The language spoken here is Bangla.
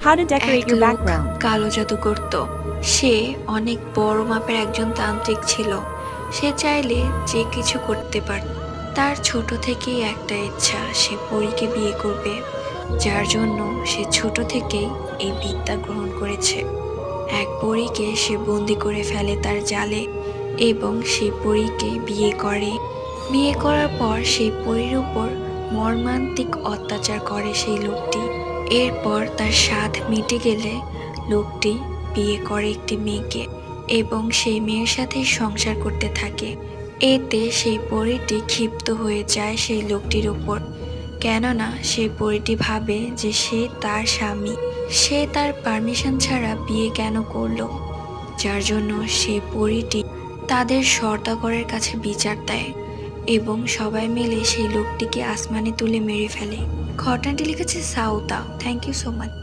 How to এক decorate your লোক background. কালো জাদু করত। সে অনেক বড় মাপের একজন তান্ত্রিক ছিল। সে চাইলে যে কিছু করতে পারত। তার ছোট থেকেই একটা ইচ্ছা, সে পরীকে বিয়ে করবে, যার জন্য সে ছোট থেকেই এই বিদ্যা গ্রহণ করেছে। এক পরীকে সে বন্দি করে ফেলে তার জালে এবং সেই পরীকে বিয়ে করে। বিয়ে করার পর সেই পরীর উপর মর্মান্তিক অত্যাচার করে সেই লোকটি। এরপর তার স্বাদ মিটে গেলে লোকটি বিয়ে করে একটি মেয়েকে এবং সেই মেয়ের সাথেই সংসার করতে থাকে। এতে সেই পরীটি ক্ষিপ্ত হয়ে যায় সেই লোকটির উপর, কেননা সেই পরীটি ভাবে যে সে তার স্বামী, সে তার পারমিশন ছাড়া বিয়ে কেন করলো, যার জন্য সে পরীটি তাদের সওদাগরের কাছে বিচার দেয় এবং সবাই মিলে সেই লোকটিকে আসমানে তুলে মেরে ফেলে। ঘটনাটি লিখেছে সাউদা। Thank you so much.